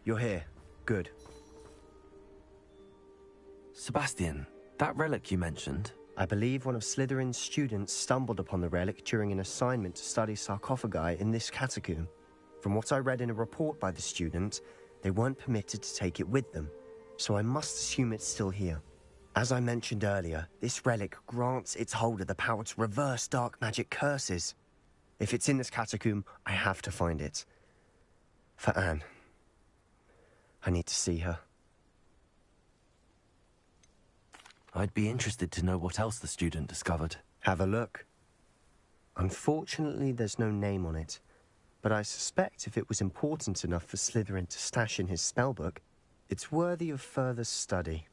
You're here. Good. Sebastian, that relic you mentioned... I believe one of Slytherin's students stumbled upon the relic during an assignment to study sarcophagi in this catacomb. From what I read in a report by the student, they weren't permitted to take it with them, so I must assume it's still here. As I mentioned earlier, this relic grants its holder the power to reverse dark magic curses. If it's in this catacomb, I have to find it. For Anne. I need to see her. I'd be interested to know what else the student discovered. Have a look. Unfortunately, there's no name on it, but I suspect if it was important enough for Slytherin to stash in his spellbook, it's worthy of further study.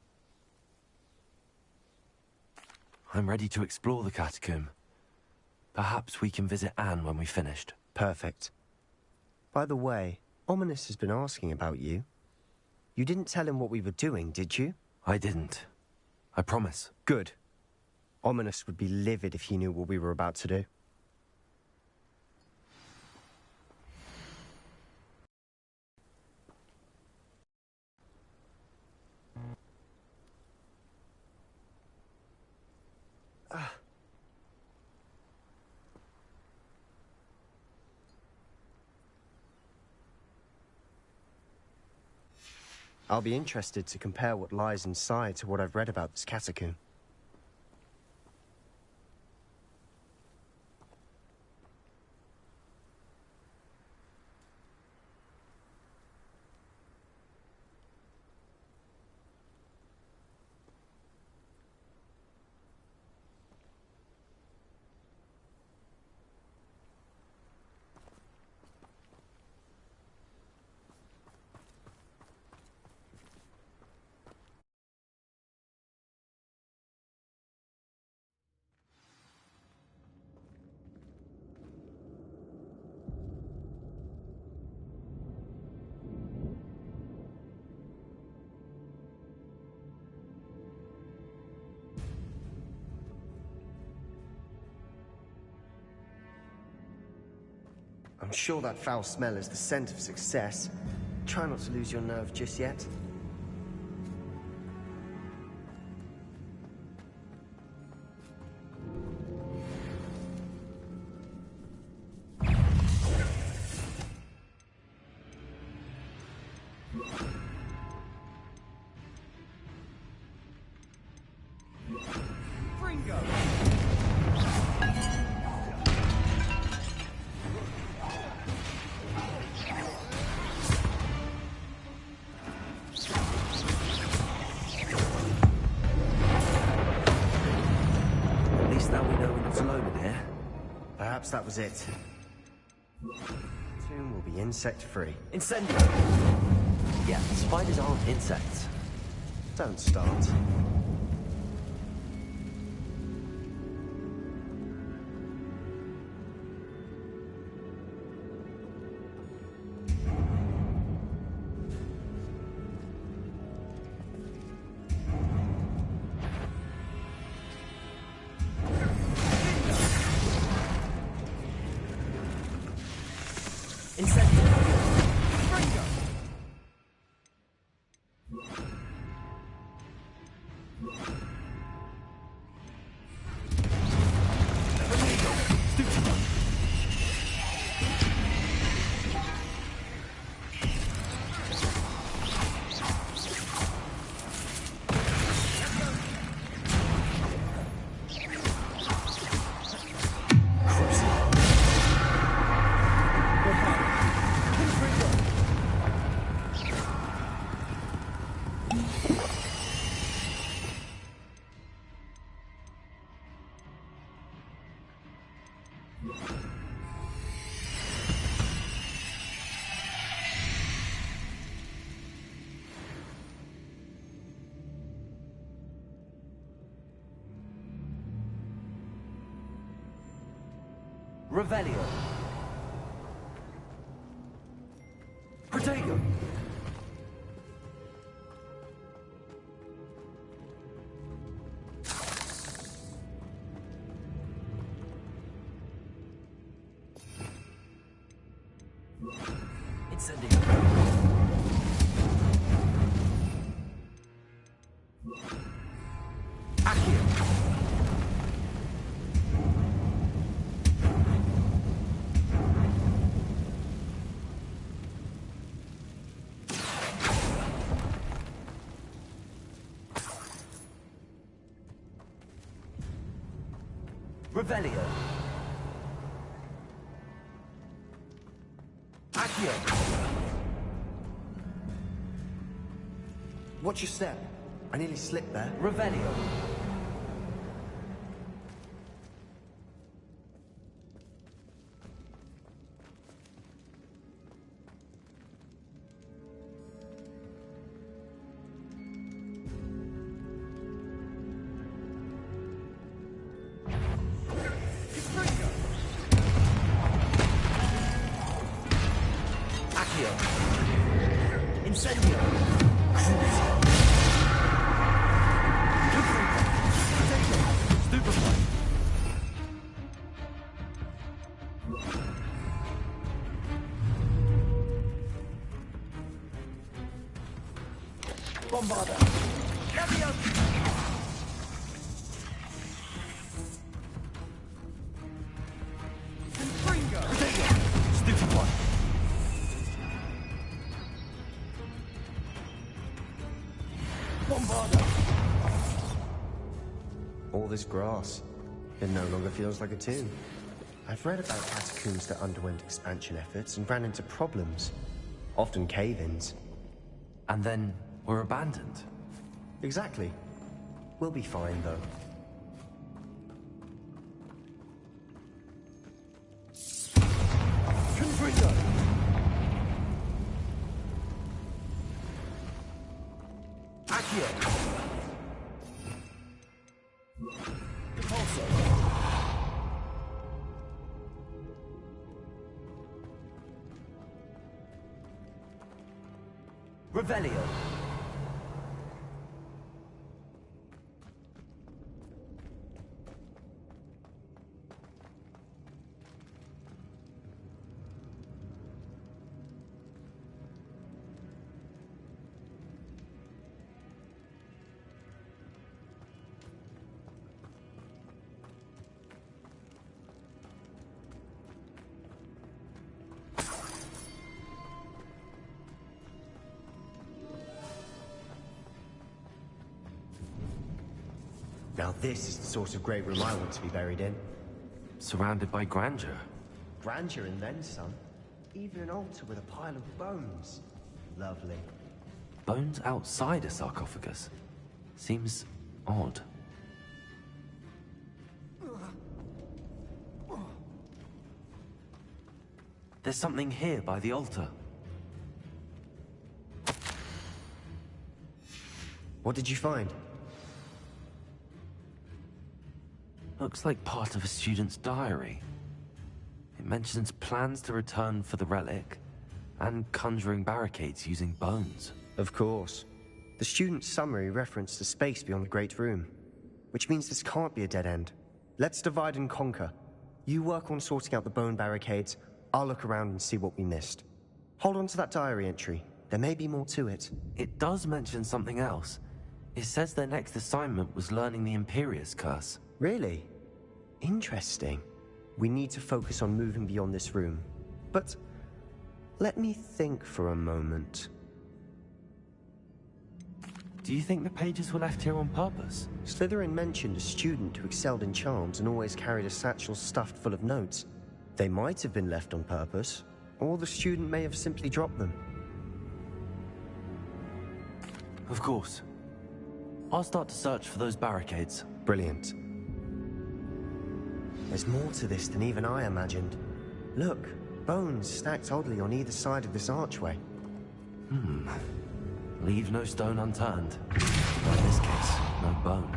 I'm ready to explore the catacomb. Perhaps we can visit Anne when we've finished. Perfect. By the way, Ominous has been asking about you. You didn't tell him what we were doing, did you? I didn't. I promise. Good. Ominous would be livid if he knew what we were about to do. I'll be interested to compare what lies inside to what I've read about this catacomb. I'm sure that foul smell is the scent of success. Try not to lose your nerve just yet. Perhaps that was it. Tomb will be insect-free. Incendio! Yeah, spiders aren't insects. Don't start. Revelio. Protego. Incendio. Revelio. Accio. Watch your step. I nearly slipped there. Revelio. Incendio! Stupefy! Bombarda! Leviosa! Confringo! Stupefy! All this grass, it no longer feels like a tomb. I've read about catacombs that underwent expansion efforts and ran into problems, often cave-ins. And then were abandoned. Exactly. We'll be fine, though. Confringo! Accio! Revelio. Now this is the sort of great room I want to be buried in. Surrounded by grandeur. Grandeur and then some. Even an altar with a pile of bones. Lovely. Bones outside a sarcophagus. Seems odd. There's something here by the altar. What did you find? Looks like part of a student's diary. It mentions plans to return for the relic, and conjuring barricades using bones. Of course. The student's summary referenced the space beyond the Great Room, which means this can't be a dead end. Let's divide and conquer. You work on sorting out the bone barricades, I'll look around and see what we missed. Hold on to that diary entry. There may be more to it. It does mention something else. It says their next assignment was learning the Imperius Curse. Really? Interesting. We need to focus on moving beyond this room. But let me think for a moment. Do you think the pages were left here on purpose? Slytherin mentioned a student who excelled in charms and always carried a satchel stuffed full of notes. They might have been left on purpose, or the student may have simply dropped them. Of course. I'll start to search for those barricades. Brilliant. There's more to this than even I imagined. Look, bones stacked oddly on either side of this archway. Leave no stone unturned. Or in this case, no bone.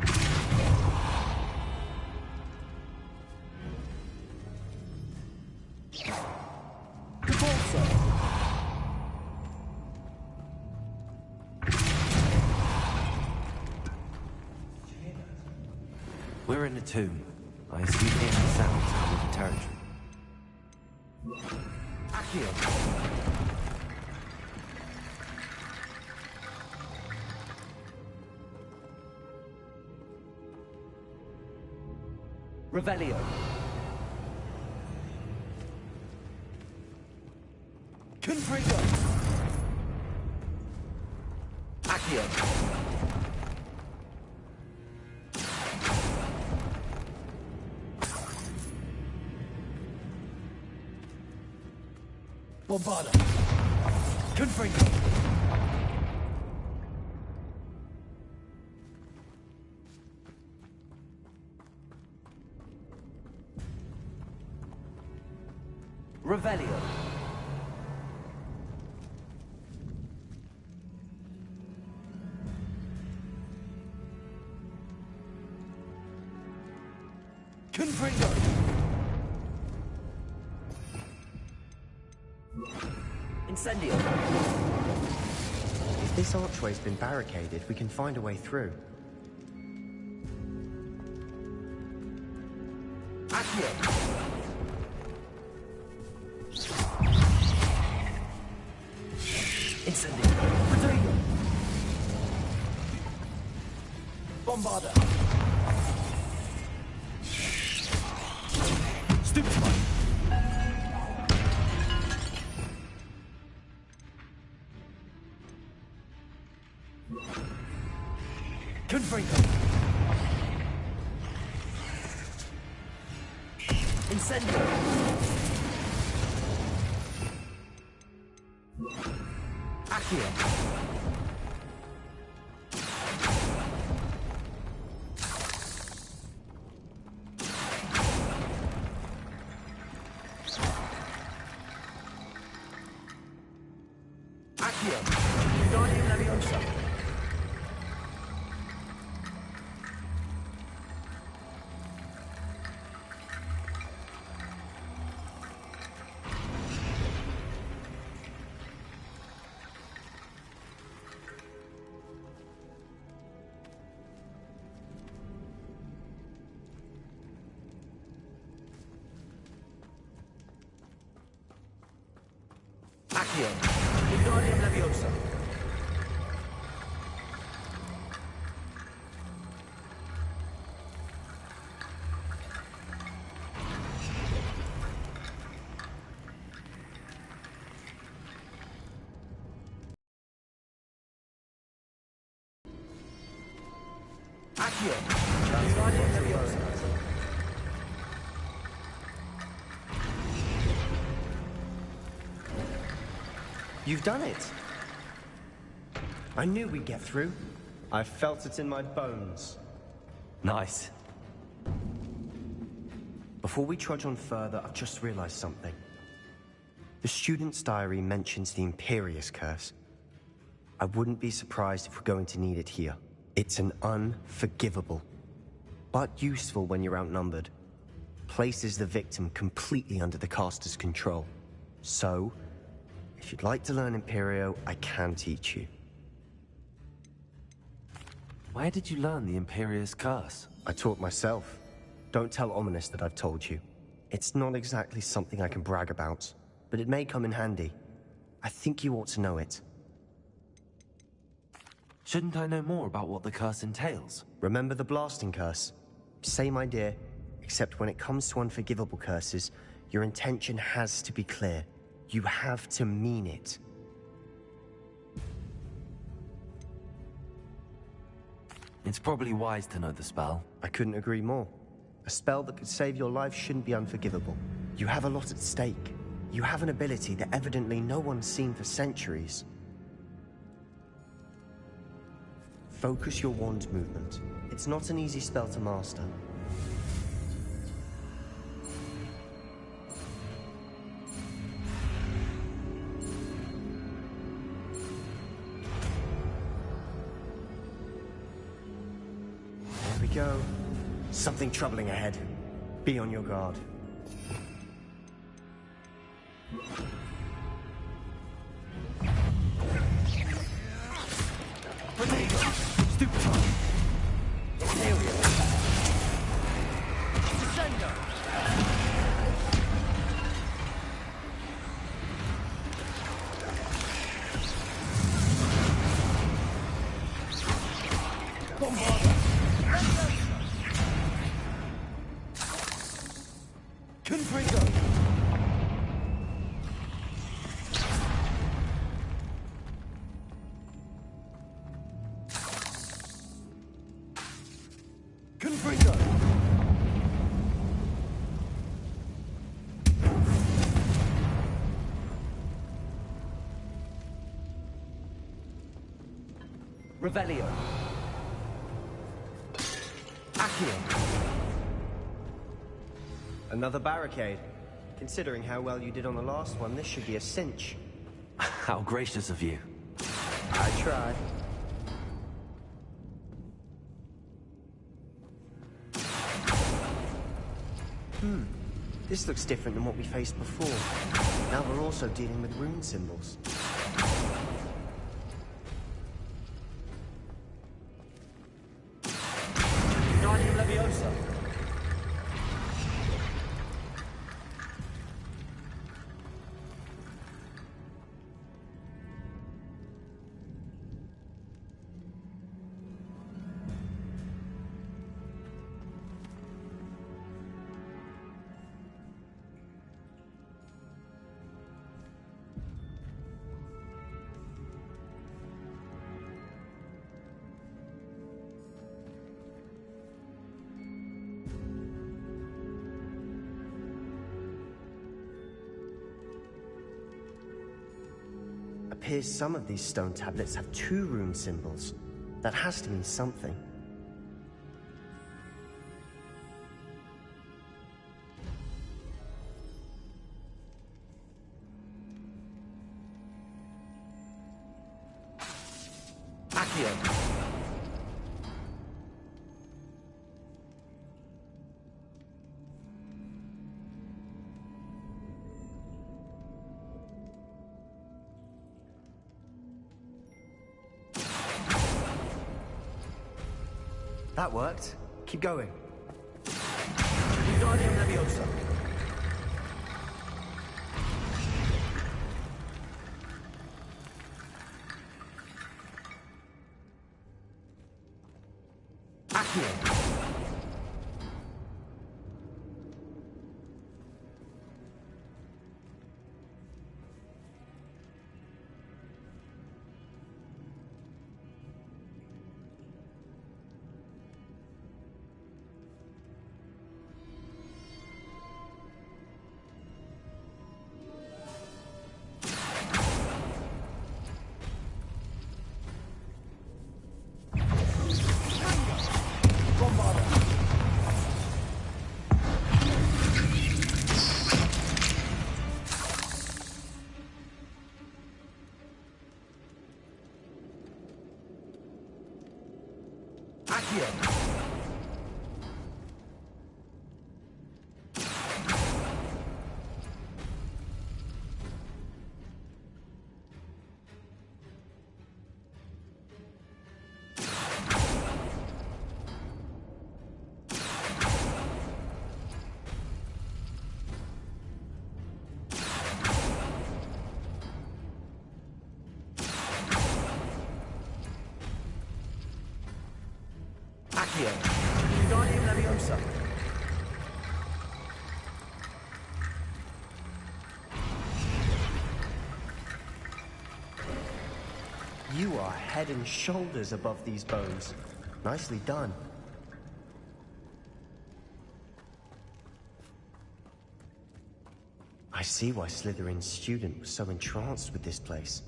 We're in a tomb. I assume the sounds come with the territory. Accio! Revelio! Confringo! Accio! Bombarda. Confringo. Revelio. Confringo. Incendio. If this archway's been barricaded, we can find a way through. Accio. Incendio. Protego. Bombarda. Stupefy. Confringo. Incendio. Accio. Accio. Guardian Leviosa. Accio. Guardian Leviosa. Accio. Guardian Leviosa. You've done it! I knew we'd get through. I felt it in my bones. Nice. Before we trudge on further, I've just realized something. The student's diary mentions the Imperius Curse. I wouldn't be surprised if we're going to need it here. It's an unforgivable, but useful when you're outnumbered. Places the victim completely under the caster's control. So, if you'd like to learn Imperio, I can teach you. Where did you learn the Imperius Curse? I taught myself. Don't tell Ominous that I've told you. It's not exactly something I can brag about, but it may come in handy. I think you ought to know it. Shouldn't I know more about what the curse entails? Remember the blasting curse? Same idea, except when it comes to unforgivable curses, your intention has to be clear. You have to mean it. It's probably wise to know the spell. I couldn't agree more. A spell that could save your life shouldn't be unforgivable. You have a lot at stake. You have an ability that evidently no one's seen for centuries. Focus your wand movement. It's not an easy spell to master. There we go. Something troubling ahead. Be on your guard. Revelio. Accio. Another barricade. Considering how well you did on the last one, this should be a cinch. How gracious of you. I tried. This looks different than what we faced before. Now we're also dealing with rune symbols. Guardian Leviosa. Appears some of these stone tablets have 2 rune symbols. That has to mean something. Accio. That worked. Keep going. Guardian Leviosa. Accio. Accio. Accio. Guardian Leviosa. You are head and shoulders above these bones. Nicely done. I see why Slytherin's student was so entranced with this place.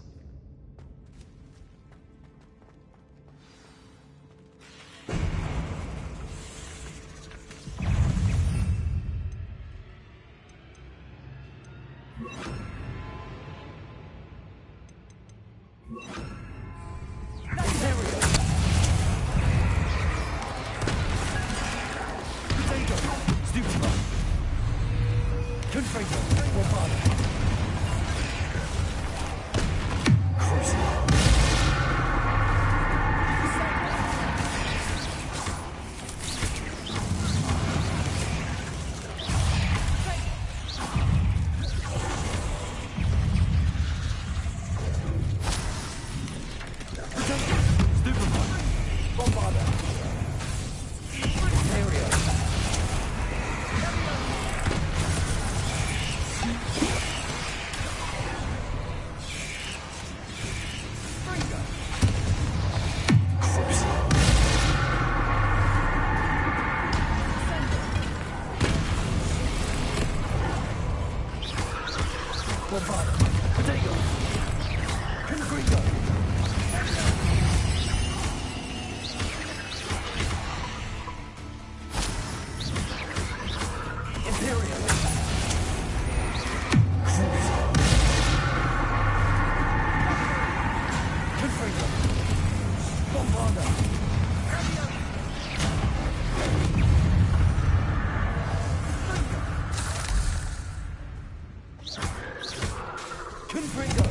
Confringo!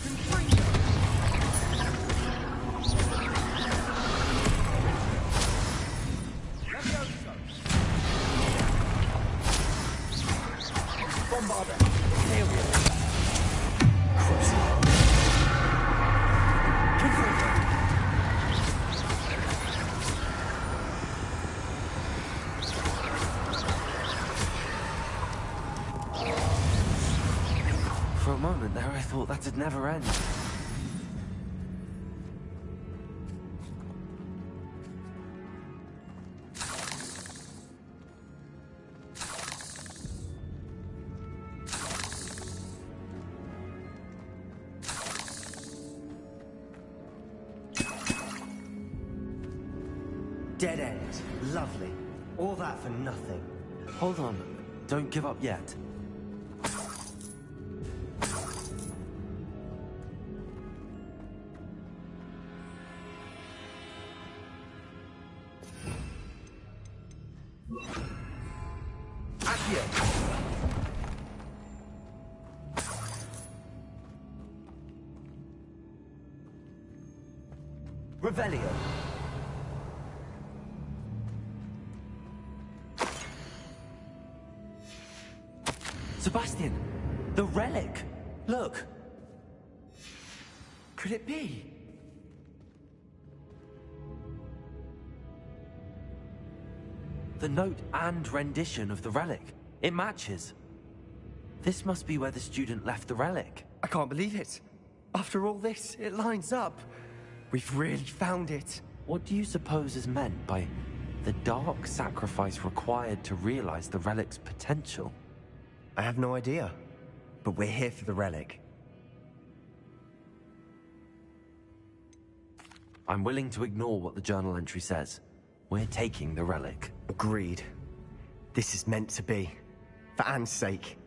Confringo! Levioso! Bombarder! Aerial! Confringo! For a moment there, I thought that'd never end. Dead end. Lovely. All that for nothing. Hold on. Don't give up yet. Accio! Revelio! Sebastian! The relic! Look! Could it be? The note and rendition of the relic. It matches. This must be where the student left the relic. I can't believe it. After all this, it lines up. We've really found it. What do you suppose is meant by the dark sacrifice required to realize the relic's potential? I have no idea. But we're here for the relic. I'm willing to ignore what the journal entry says. We're taking the relic. Agreed. This is meant to be. For Anne's sake.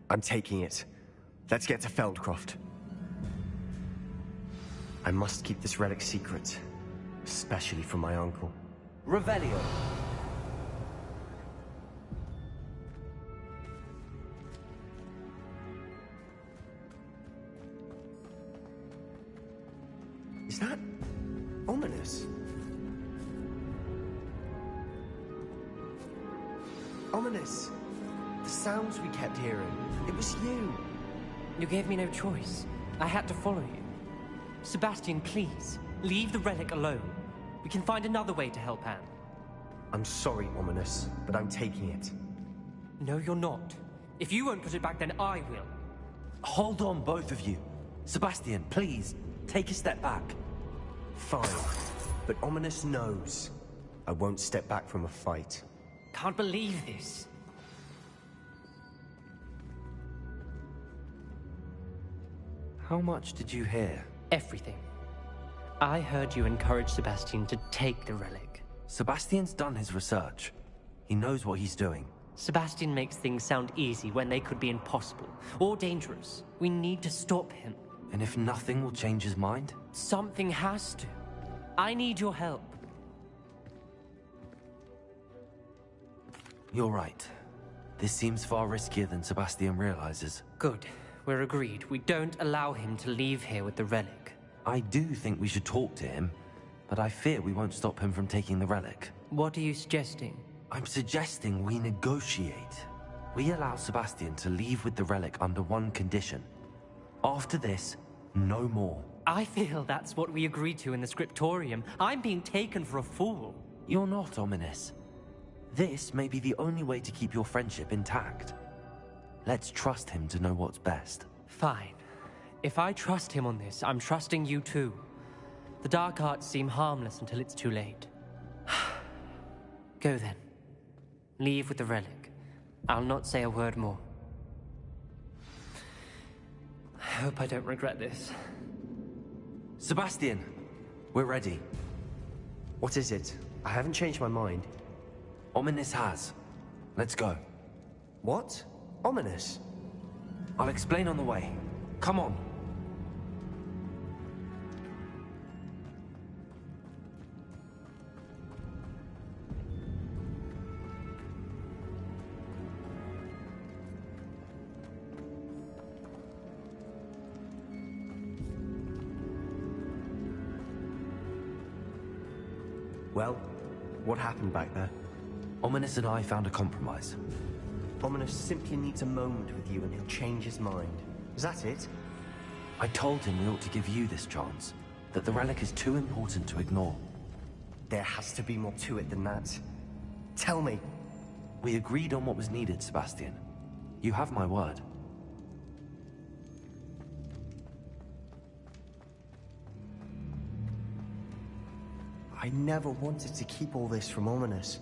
I'm taking it. Let's get to Feldcroft. I must keep this relic secret. Especially from my uncle. Revelio! Is that ominous? Ominous. The sounds we kept hearing. It was you. You gave me no choice. I had to follow you. Sebastian, please, leave the relic alone. We can find another way to help Anne. I'm sorry, Ominous, but I'm taking it. No, you're not. If you won't put it back, then I will. Hold on, both of you. Sebastian, please, take a step back. Fine. But Ominous knows. I won't step back from a fight. Can't believe this. How much did you hear? Everything. I heard you encourage Sebastian to take the relic. Sebastian's done his research. He knows what he's doing. Sebastian makes things sound easy when they could be impossible or dangerous. We need to stop him. And if nothing will change his mind? Something has to. I need your help. You're right. This seems far riskier than Sebastian realizes. Good. We're agreed. We don't allow him to leave here with the relic. I do think we should talk to him, but I fear we won't stop him from taking the relic. What are you suggesting? I'm suggesting we negotiate. We allow Sebastian to leave with the relic under one condition. After this, no more. I feel that's what we agreed to in the scriptorium. I'm being taken for a fool. You're not, Ominous. This may be the only way to keep your friendship intact. Let's trust him to know what's best. Fine. If I trust him on this, I'm trusting you too. The dark arts seem harmless until it's too late. Go then. Leave with the relic. I'll not say a word more. I hope I don't regret this. Sebastian, we're ready. What is it? I haven't changed my mind. Ominous has. Let's go. What? Ominous? I'll explain on the way. Come on. Well, what happened back there? Ominous and I found a compromise. Ominous simply needs a moment with you and he'll change his mind. Is that it? I told him we ought to give you this chance, that the relic is too important to ignore. There has to be more to it than that. Tell me. We agreed on what was needed, Sebastian. You have my word. I never wanted to keep all this from Ominous.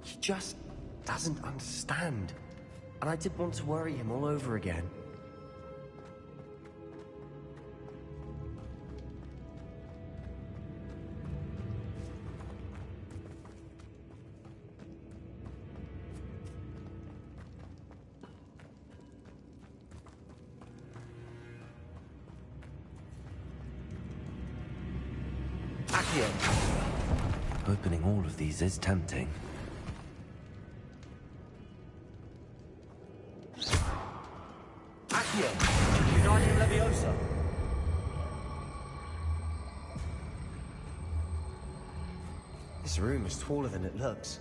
He just doesn't understand. And I didn't want to worry him all over again. Opening all of these is tempting. Accio! Wingardium Leviosa! This room is taller than it looks.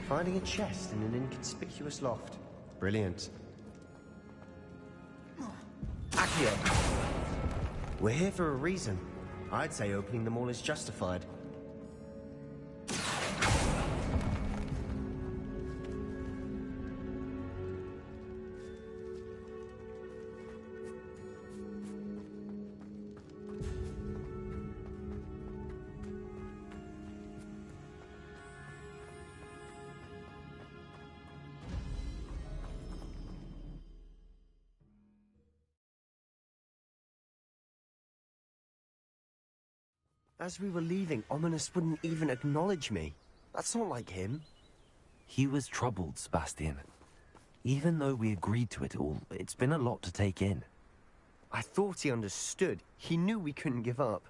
Finding a chest in an inconspicuous loft. Brilliant. Accio! We're here for a reason. I'd say opening them all is justified. As we were leaving, Ominous wouldn't even acknowledge me. That's not like him. He was troubled, Sebastian. Even though we agreed to it all, it's been a lot to take in. I thought he understood. He knew we couldn't give up.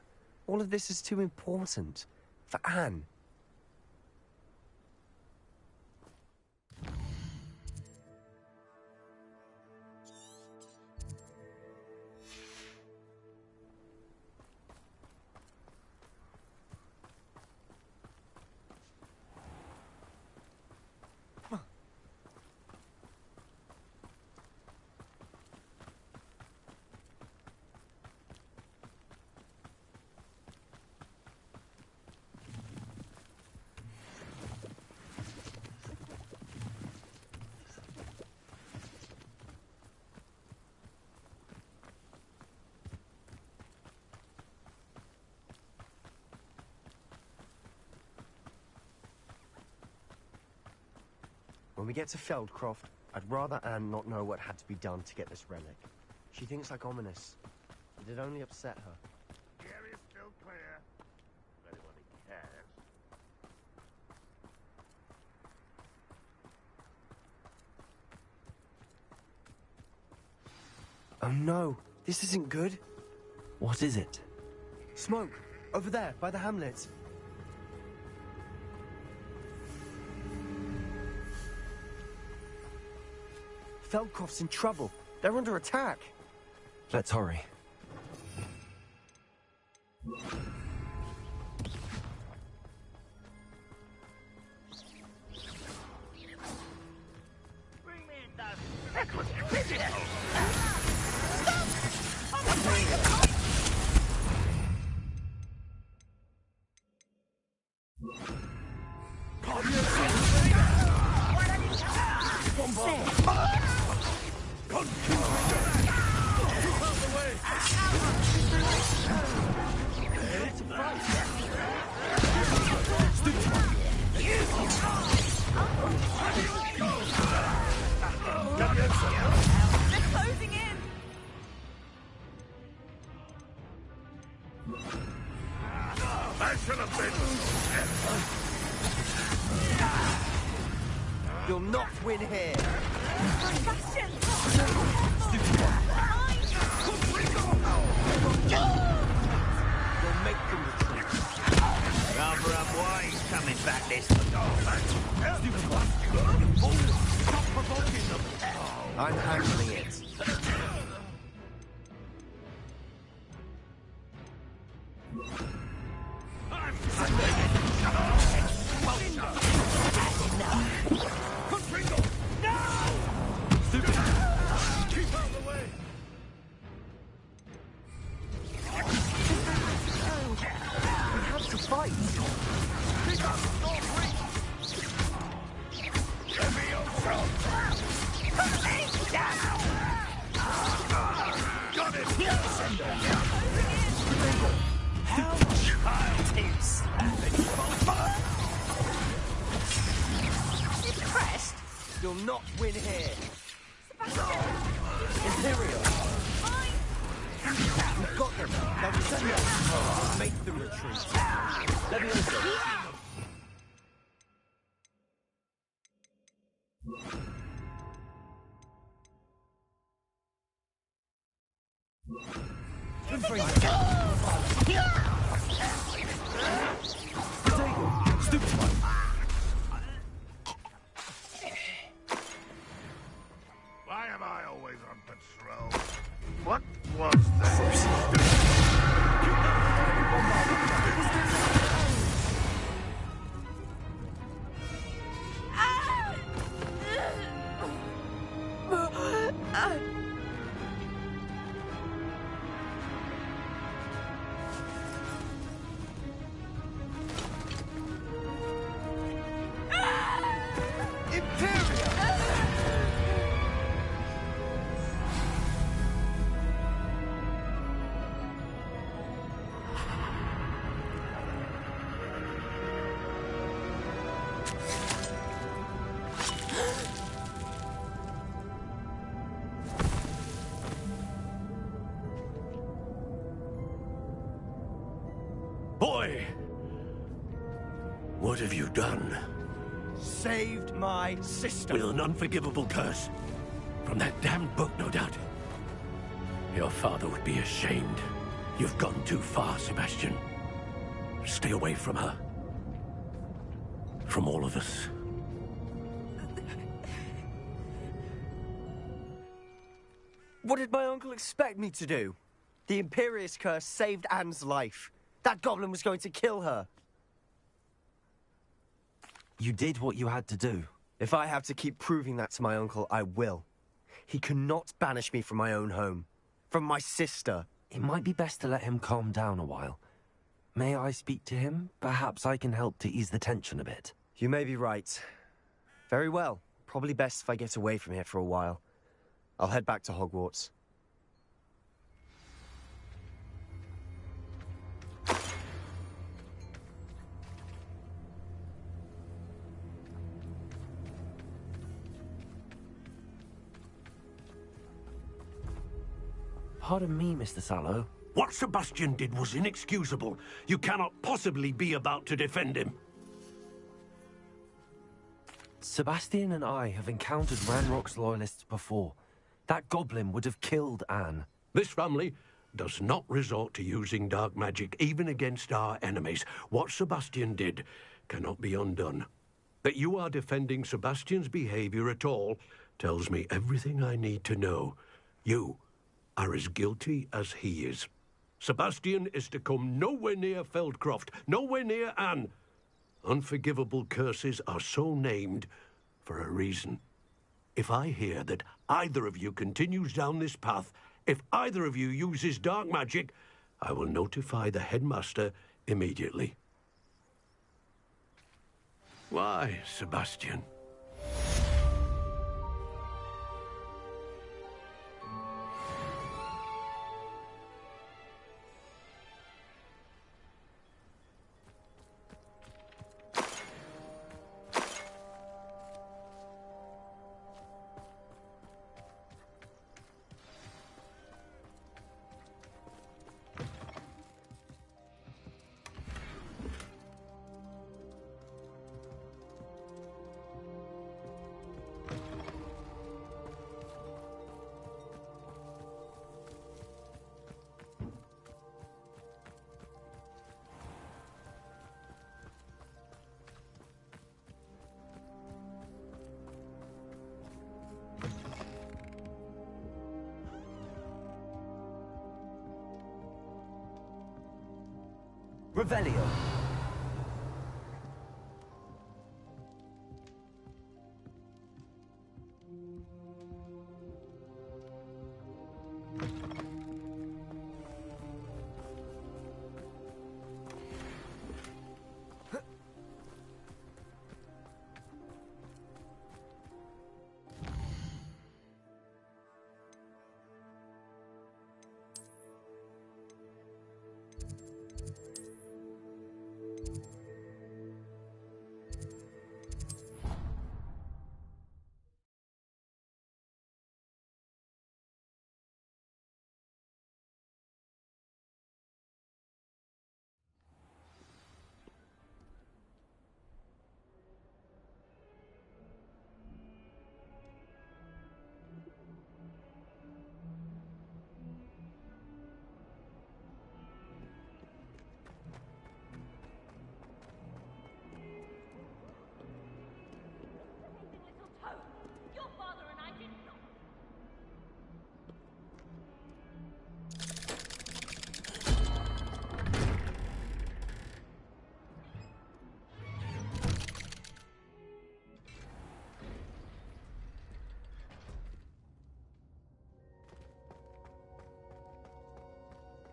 All of this is too important. For Anne. When we get to Feldcroft, I'd rather Anne not know what had to be done to get this relic. She thinks like Ominous. It'd only upset her. The area's still clear. If anybody cares. Oh no, this isn't good. What is it? Smoke! Over there, by the hamlet. Feldcroft's in trouble. They're under attack. Let's hurry. Bring me a dozen. That was physical. You'll not win here. Sebastian! You'll make them retreat. Rather unwise coming back this I'm handling it. You'll not win here. Imperial. We've got them. Now defend them. Make them retreat. Leviosa. Stupid one. Why am I always on patrol? What was that? Boy! What have you done? Saved my sister. With an unforgivable curse. From that damned book, no doubt. Your father would be ashamed. You've gone too far, Sebastian. Stay away from her. From all of us. What did my uncle expect me to do? The Imperious curse saved Anne's life. That goblin was going to kill her. You did what you had to do. If I have to keep proving that to my uncle, I will. He cannot banish me from my own home. From my sister. It might be best to let him calm down a while. May I speak to him? Perhaps I can help to ease the tension a bit. You may be right. Very well. Probably best if I get away from here for a while. I'll head back to Hogwarts. Pardon me, Mr. Sallow. What Sebastian did was inexcusable. You cannot possibly be about to defend him. Sebastian and I have encountered Ranrock's loyalists before. That goblin would have killed Anne. This family does not resort to using dark magic, even against our enemies. What Sebastian did cannot be undone. That you are defending Sebastian's behavior at all tells me everything I need to know. You are as guilty as he is. Sebastian is to come nowhere near Feldcroft, nowhere near Anne. Unforgivable curses are so named for a reason. If I hear that either of you continues down this path, if either of you uses dark magic, I will notify the headmaster immediately. Why, Sebastian? Revelio.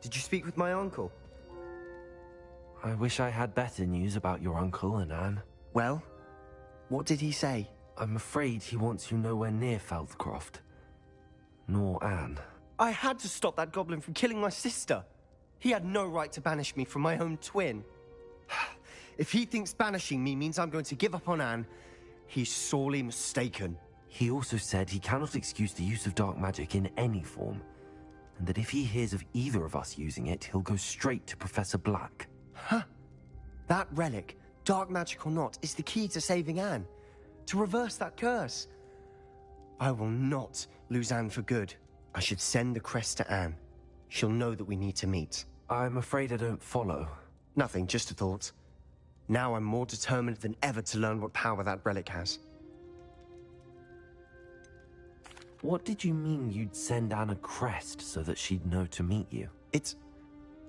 Did you speak with my uncle? I wish I had better news about your uncle and Anne. Well, what did he say? I'm afraid he wants you nowhere near Feldcroft. Nor Anne. I had to stop that goblin from killing my sister. He had no right to banish me from my own twin. If he thinks banishing me means I'm going to give up on Anne, he's sorely mistaken. He also said he cannot excuse the use of dark magic in any form, and that if he hears of either of us using it, he'll go straight to Professor Black. Huh? That relic, dark magic or not, is the key to saving Anne. To reverse that curse. I will not lose Anne for good. I should send the crest to Anne. She'll know that we need to meet. I'm afraid I don't follow. Nothing, just a thought. Now I'm more determined than ever to learn what power that relic has. What did you mean you'd send Anne a crest so that she'd know to meet you?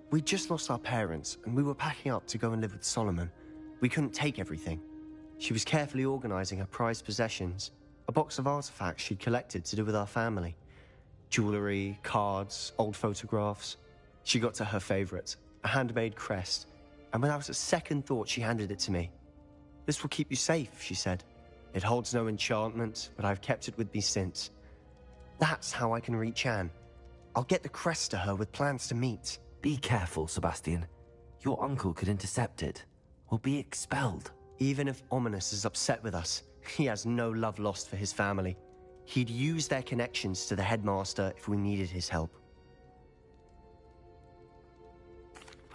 We just lost our parents, and we were packing up to go and live with Solomon. We couldn't take everything. She was carefully organizing her prized possessions, a box of artifacts she'd collected to do with our family. Jewelry, cards, old photographs. She got to her favorite, a handmade crest, and without a second thought she handed it to me. This will keep you safe, she said. It holds no enchantment, but I've kept it with me since. That's how I can reach Anne. I'll get the crest to her with plans to meet. Be careful, Sebastian. Your uncle could intercept it, or be expelled. Even if Ominous is upset with us, he has no love lost for his family. He'd use their connections to the headmaster if we needed his help.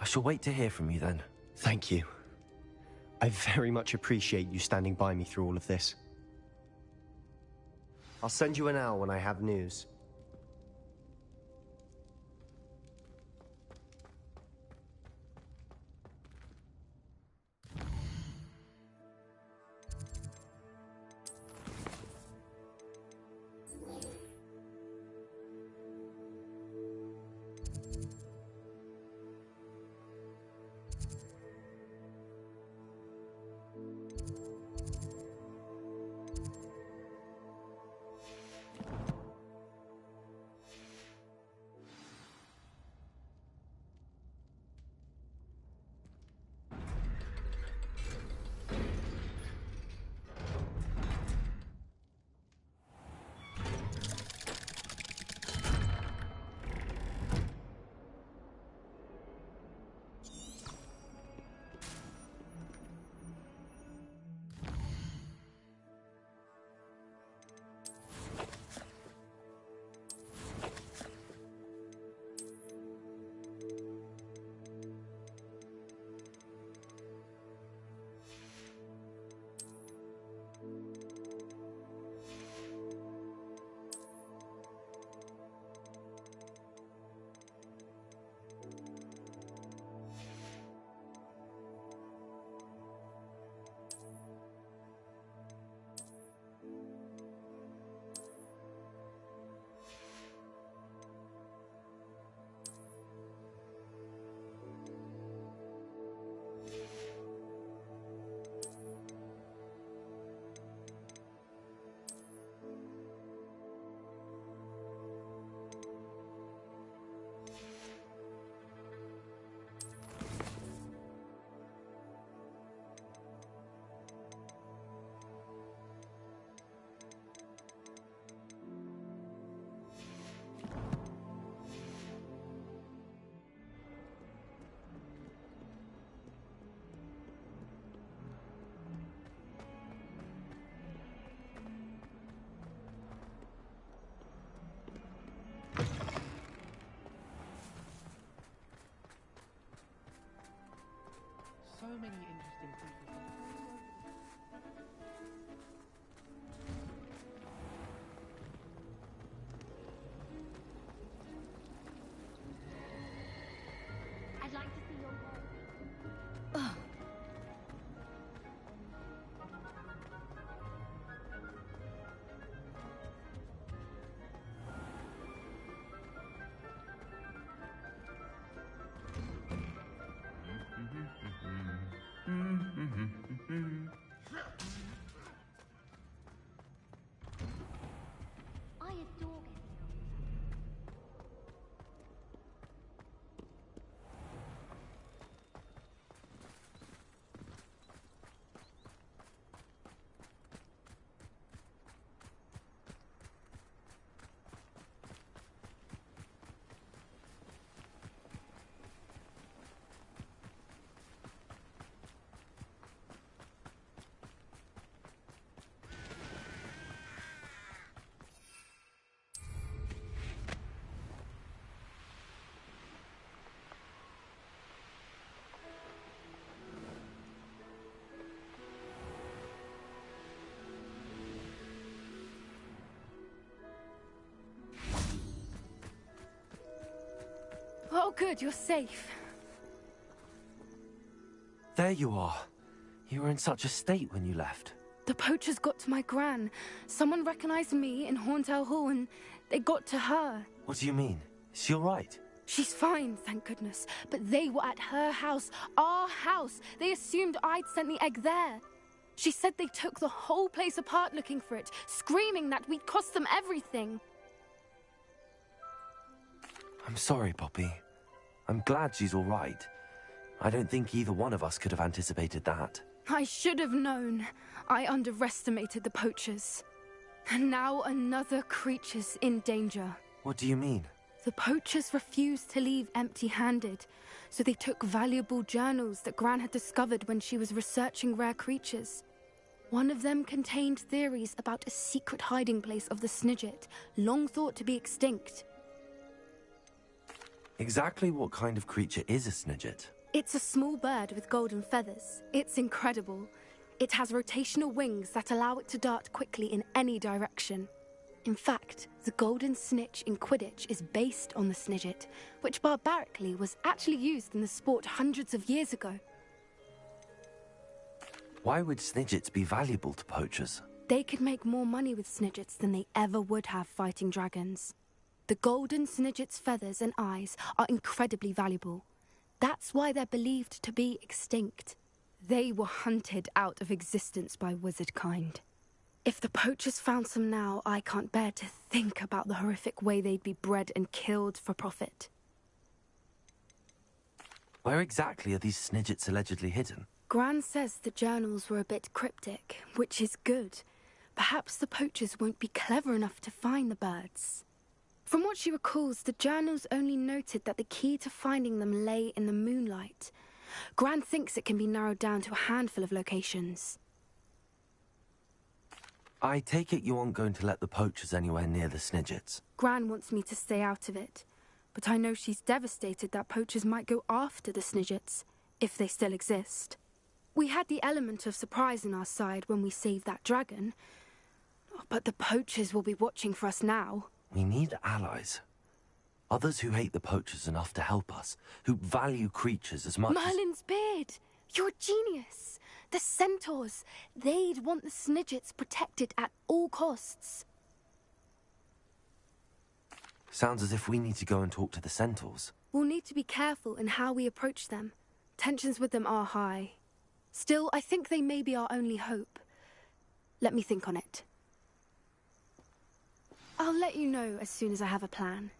I shall wait to hear from you then. Thank you. I very much appreciate you standing by me through all of this. I'll send you an owl when I have news. So many interesting people. I'd like to see your work. good, you're safe. There you are. You were in such a state when you left. The poachers got to my gran. Someone recognized me in Horntail Hall and they got to her. What do you mean? Is she all right? She's fine, thank goodness. But they were at her house, our house. They assumed I'd sent the egg there. She said they took the whole place apart looking for it, screaming that we'd cost them everything. I'm sorry, Poppy. I'm glad she's all right. I don't think either one of us could have anticipated that. I should have known. I underestimated the poachers. And now another creature's in danger. What do you mean? The poachers refused to leave empty-handed, so they took valuable journals that Gran had discovered when she was researching rare creatures. One of them contained theories about a secret hiding place of the Snidget, long thought to be extinct. Exactly what kind of creature is a Snidget? It's a small bird with golden feathers. It's incredible. It has rotational wings that allow it to dart quickly in any direction. In fact, the golden snitch in Quidditch is based on the Snidget, which barbarically was actually used in the sport hundreds of years ago. Why would Snidgets be valuable to poachers? They could make more money with Snidgets than they ever would have fighting dragons. The golden Snidget's feathers and eyes are incredibly valuable. That's why they're believed to be extinct. They were hunted out of existence by wizard kind. If the poachers found some now, I can't bear to think about the horrific way they'd be bred and killed for profit. Where exactly are these Snidgets allegedly hidden? Gran says the journals were a bit cryptic, which is good. Perhaps the poachers won't be clever enough to find the birds. From what she recalls, the journals only noted that the key to finding them lay in the moonlight. Gran thinks it can be narrowed down to a handful of locations. I take it you aren't going to let the poachers anywhere near the Snidgets. Gran wants me to stay out of it, but I know she's devastated that poachers might go after the Snidgets, if they still exist. We had the element of surprise on our side when we saved that dragon, but the poachers will be watching for us now. We need allies. Others who hate the poachers enough to help us, who value creatures as much Merlin's beard! You're a genius! The centaurs! They'd want the Snidgets protected at all costs. Sounds as if we need to go and talk to the centaurs. We'll need to be careful in how we approach them. Tensions with them are high. Still, I think they may be our only hope. Let me think on it. I'll let you know as soon as I have a plan.